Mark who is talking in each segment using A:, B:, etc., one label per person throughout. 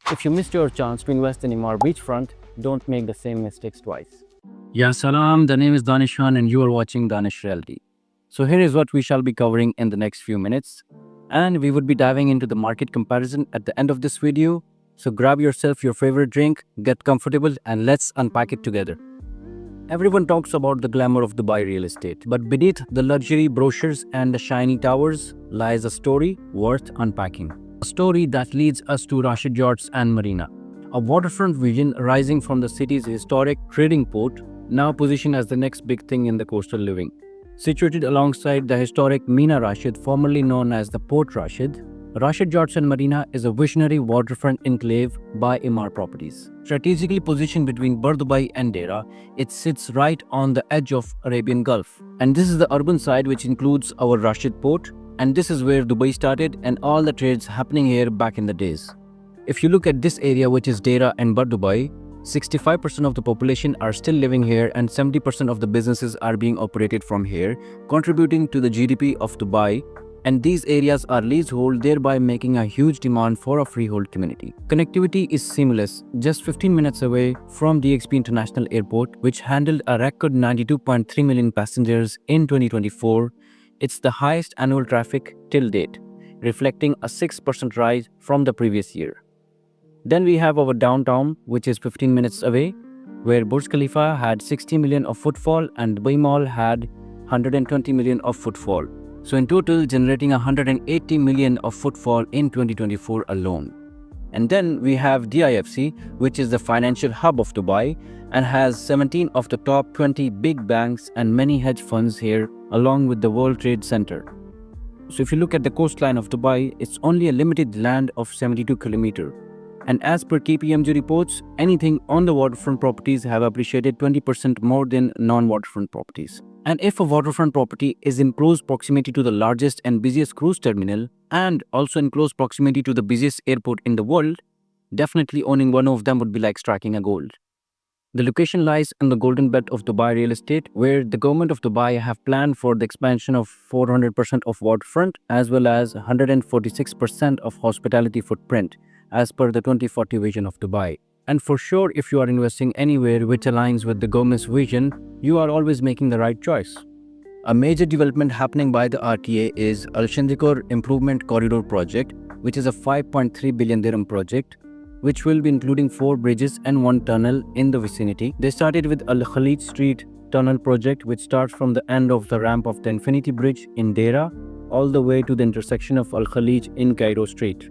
A: If you missed your chance to invest in Emaar beachfront, don't make the same mistakes twice.
B: Ya salam, the name is Danishan and you are watching Danish Realty.
A: So here is what we shall be covering in the next few minutes. And we would be diving into the market comparison at the end of this video. So grab yourself your favorite drink, get comfortable, and let's unpack it together. Everyone talks about the glamour of Dubai real estate, but beneath the luxury brochures and the shiny towers lies a story worth unpacking. A story that leads us to Rashid Yachts Marina, a waterfront vision rising from the city's historic trading port, now positioned as the next big thing in the coastal living. Situated alongside the historic Mina Rashid, formerly known as the Port Rashid, Rashid Yachts Marina is a visionary waterfront enclave by Emaar Properties. Strategically positioned between Dubai and Deira, it sits right on the edge of Arabian Gulf. And this is the urban side, which includes our Rashid Port, and this is where Dubai started and all the trades happening here back in the days. If you look at this area, which is Deira and Dubai, 65% of the population are still living here and 70% of the businesses are being operated from here, contributing to the GDP of Dubai. And these areas are leasehold, thereby making a huge demand for a freehold community. Connectivity is seamless, just 15 minutes away from DXB International Airport, which handled a record 92.3 million passengers in 2024. It's the highest annual traffic till date, reflecting a 6% rise from the previous year. Then we have our downtown, which is 15 minutes away, where Burj Khalifa had 60 million of footfall and Dubai Mall had 120 million of footfall. So in total, generating 180 million of footfall in 2024 alone. And then we have DIFC, which is the financial hub of Dubai and has 17 of the top 20 big banks and many hedge funds here, along with the World Trade Center. So if you look at the coastline of Dubai, it's only a limited land of 72 kilometers. And as per KPMG reports, anything on the waterfront properties have appreciated 20% more than non-waterfront properties. And if a waterfront property is in close proximity to the largest and busiest cruise terminal and also in close proximity to the busiest airport in the world, definitely owning one of them would be like striking a gold. The location lies in the golden belt of Dubai real estate, where the government of Dubai have planned for the expansion of 400% of waterfront as well as 146% of hospitality footprint as per the 2040 vision of Dubai. And for sure, if you are investing anywhere which aligns with the government's vision, you are always making the right choice. A major development happening by the RTA is Al Shandikor Improvement Corridor Project, which is a 5.3 billion dirham project, which will be including 4 bridges and 1 tunnel in the vicinity. They started with Al Khalid Street Tunnel project, which starts from the end of the ramp of the Infinity Bridge in Deira all the way to the intersection of Al Khalid in Cairo Street.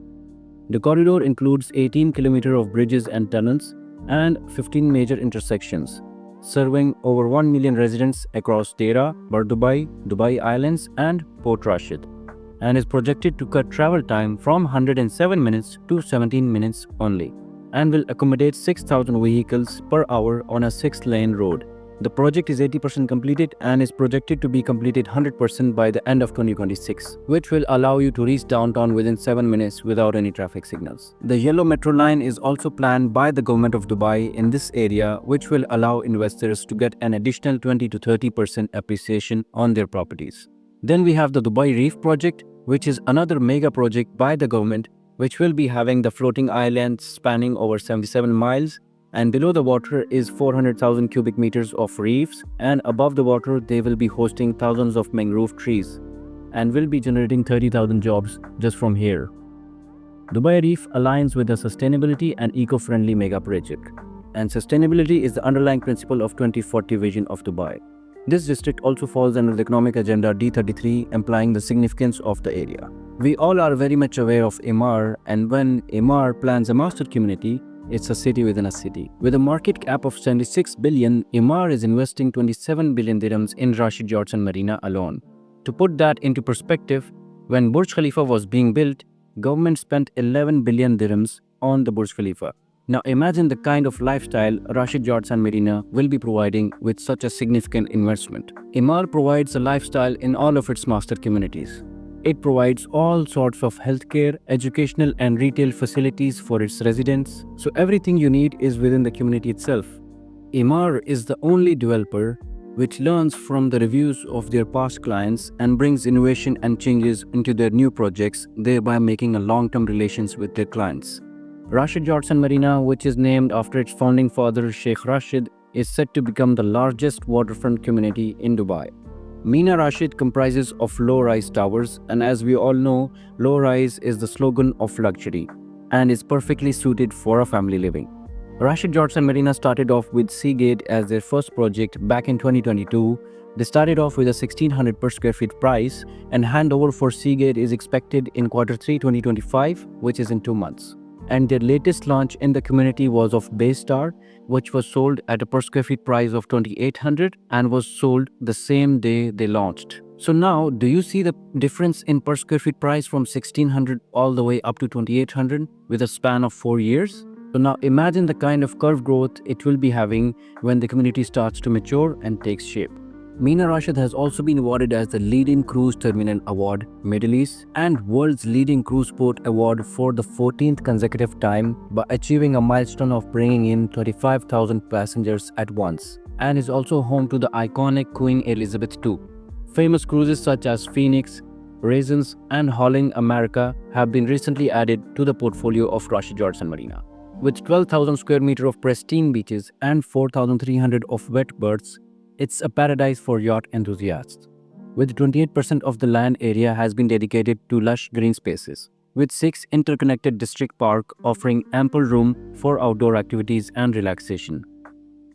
A: The corridor includes 18 kilometers of bridges and tunnels and 15 major intersections, serving over 1 million residents across Deira, Dubai, Dubai Islands and Port Rashid, and is projected to cut travel time from 107 minutes to 17 minutes only, and will accommodate 6,000 vehicles per hour on a 6-lane road. The project is 80% completed and is projected to be completed 100% by the end of 2026, which will allow you to reach downtown within 7 minutes without any traffic signals. The yellow metro line is also planned by the government of Dubai in this area, which will allow investors to get an additional 20 to 30% appreciation on their properties. Then we have the Dubai Reef project, which is another mega project by the government, which will be having the floating islands spanning over 77 miles. And below the water is 400,000 cubic meters of reefs, and above the water they will be hosting thousands of mangrove trees and will be generating 30,000 jobs just from here. Dubai Reef aligns with the sustainability and eco-friendly mega project, and sustainability is the underlying principle of 2040 vision of Dubai. This district also falls under the economic agenda D33, implying the significance of the area. We all are very much aware of Emaar, and when Emaar plans a master community, it's a city within a city. With a market cap of 76 billion, Emaar is investing 27 billion dirhams in Rashid Yachts Marina alone. To put that into perspective, when Burj Khalifa was being built, government spent 11 billion dirhams on the Burj Khalifa. Now imagine the kind of lifestyle Rashid Yachts Marina will be providing with such a significant investment. Emaar provides a lifestyle in all of its master communities. It provides all sorts of healthcare, educational and retail facilities for its residents, so everything you need is within the community itself. Emaar is the only developer which learns from the reviews of their past clients and brings innovation and changes into their new projects, thereby making a long-term relations with their clients. Rashid Yachts Marina, which is named after its founding father Sheikh Rashid, is set to become the largest waterfront community in Dubai. Mina Rashid comprises of low-rise towers, and as we all know, low-rise is the slogan of luxury and is perfectly suited for a family living. Rashid Yachts Marina started off with Seagate as their first project back in 2022. They started off with a 1600 per square feet price, and handover for Seagate is expected in Q3 2025, which is in 2 months. And their latest launch in the community was of Baystar, which was sold at a per square feet price of 2800 and was sold the same day they launched. So now, do you see the difference in per square feet price from 1600 all the way up to 2800 with a span of 4 years? So now imagine the kind of curve growth it will be having when the community starts to mature and takes shape. Mina Rashid has also been awarded as the Leading Cruise Terminal Award, Middle East, and World's Leading Cruise Port Award for the 14th consecutive time by achieving a milestone of bringing in 35,000 passengers at once, and is also home to the iconic Queen Elizabeth II. Famous cruises such as Phoenix, Raisins, and Holland America have been recently added to the portfolio of Rashid Yachts Marina. With 12,000 square meters of pristine beaches and 4,300 of wet berths, it's a paradise for yacht enthusiasts. With 28% of the land area has been dedicated to lush green spaces, with 6 interconnected district parks offering ample room for outdoor activities and relaxation.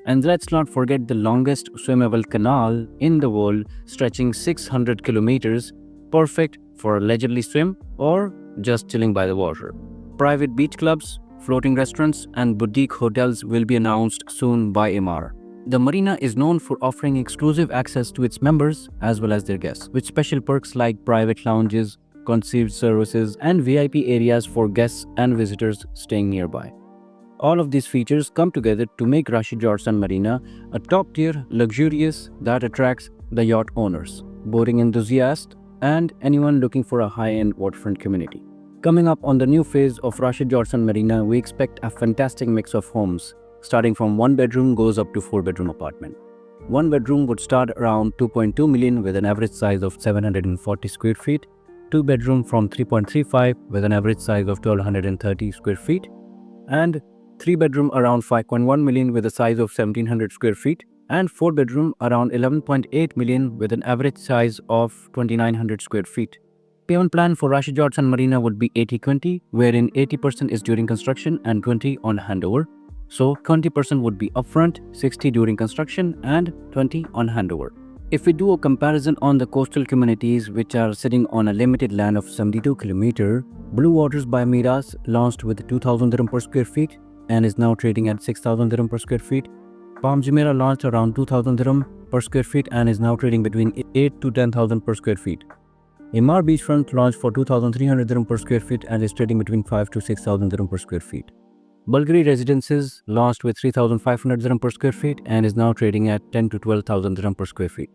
A: And let's not forget the longest swimmable canal in the world, stretching 600 kilometers, perfect for a leisurely swim or just chilling by the water. Private beach clubs, floating restaurants, and boutique hotels will be announced soon by Emaar. The marina is known for offering exclusive access to its members as well as their guests, with special perks like private lounges, concierge services, and VIP areas for guests and visitors staying nearby. All of these features come together to make Rashid Yachts Marina a top-tier luxurious that attracts the yacht owners, boating enthusiasts, and anyone looking for a high-end waterfront community. Coming up on the new phase of Rashid Yachts Marina, we expect a fantastic mix of homes, starting from 1 bedroom goes up to 4 bedroom apartment. 1 bedroom would start around 2.2 million with an average size of 740 square feet, 2 bedroom from 3.35 with an average size of 1230 square feet, and 3 bedroom around 5.1 million with a size of 1700 square feet, and 4 bedroom around 11.8 million with an average size of 2900 square feet. Payment plan for Rashid Yachts Marina would be 80-20, wherein 80% is during construction and 20 on handover. So 20% would be upfront, 60 during construction, and 20 on handover. If we do a comparison on the coastal communities which are sitting on a limited land of 72 km, Blue Waters by Miras launched with 2,000 dirham per square feet and is now trading at 6,000 dirham per square feet. Palm Jumeirah launched around 2,000 dirham per square feet and is now trading between 8 to 10,000 per square feet. Emaar Beachfront launched for 2,300 dirham per square feet and is trading between 5 to 6,000 dirham per square feet. Bulgari Residences launched with 3,500 dirham per square feet and is now trading at 10 to 12,000 dirham per square feet.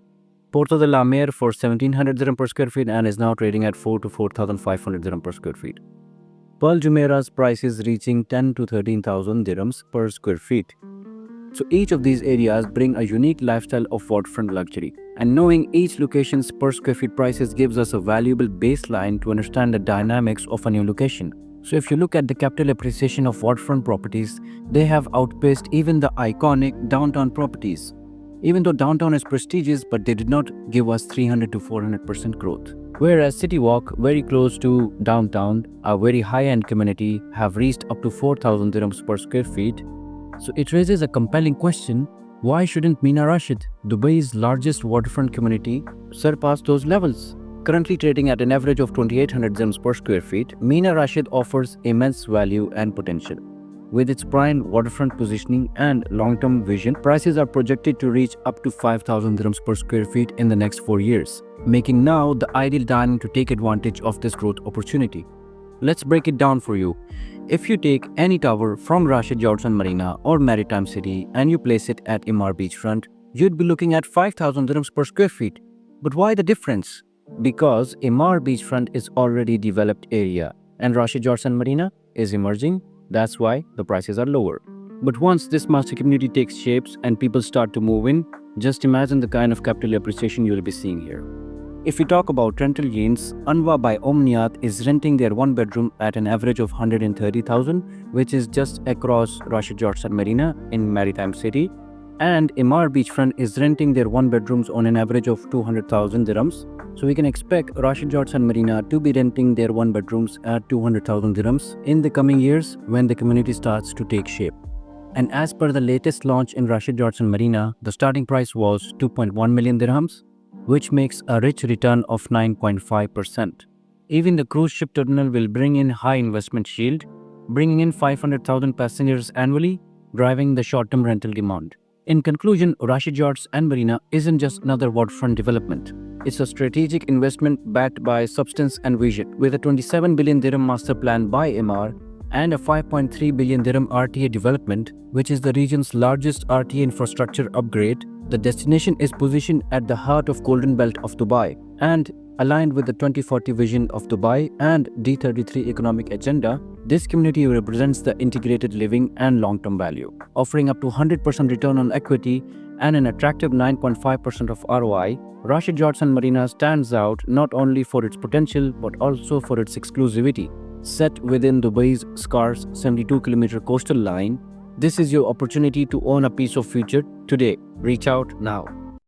A: Porto de la Mer for 1,700 dirham per square feet and is now trading at 4 to 4,500 dirham per square feet. Pearl Jumeirah's price is reaching 10 to 13,000 dirhams per square feet. So each of these areas bring a unique lifestyle of waterfront luxury. And knowing each location's per square feet prices gives us a valuable baseline to understand the dynamics of a new location. So if you look at the capital appreciation of waterfront properties, they have outpaced even the iconic downtown properties. Even though downtown is prestigious, but they did not give us 300 to 400% growth. Whereas City Walk, very close to downtown, a very high-end community, have reached up to 4,000 dirhams per square feet. So it raises a compelling question, why shouldn't Mina Rashid, Dubai's largest waterfront community, surpass those levels? Currently trading at an average of 2,800 dirhams per square feet, Mina Rashid offers immense value and potential. With its prime waterfront positioning and long-term vision, prices are projected to reach up to 5,000 dirhams per square feet in the next 4 years, making now the ideal time to take advantage of this growth opportunity. Let's break it down for you. If you take any tower from Rashid Yachts Marina or Maritime City and you place it at Emaar Beachfront, you'd be looking at 5,000 dirhams per square feet. But why the difference? Because Emaar Beachfront is already developed area and Rashid Yachts Marina is emerging, that's why the prices are lower. But once this master community takes shapes and people start to move in, just imagine the kind of capital appreciation you'll be seeing here. If we talk about rental gains, Anwa by Omniat is renting their one bedroom at an average of 130,000, which is just across Rashid Yachts Marina in Maritime City. And Emaar Beachfront is renting their one bedrooms on an average of 200,000 dirhams. So we can expect Rashid Yachts Marina to be renting their one bedrooms at 200,000 dirhams in the coming years when the community starts to take shape. And as per the latest launch in Rashid Yachts Marina, the starting price was 2.1 million dirhams, which makes a rich return of 9.5%. Even the cruise ship terminal will bring in high investment yield, bringing in 500,000 passengers annually, driving the short-term rental demand. In conclusion, Rashid Yachts Marina isn't just another waterfront development. It's a strategic investment backed by substance and vision. With a 27 billion dirham master plan by Emaar and a 5.3 billion dirham RTA development, which is the region's largest RTA infrastructure upgrade, the destination is positioned at the heart of Golden Belt of Dubai and aligned with the 2040 vision of Dubai and D33 economic agenda. This community represents the integrated living and long-term value, offering up to 100% return on equity and an attractive 9.5% of ROI. Rashid Yachts Marina stands out not only for its potential but also for its exclusivity. Set within Dubai's scarce 72-kilometer coastal line, this is your opportunity to own a piece of future today. Reach out now.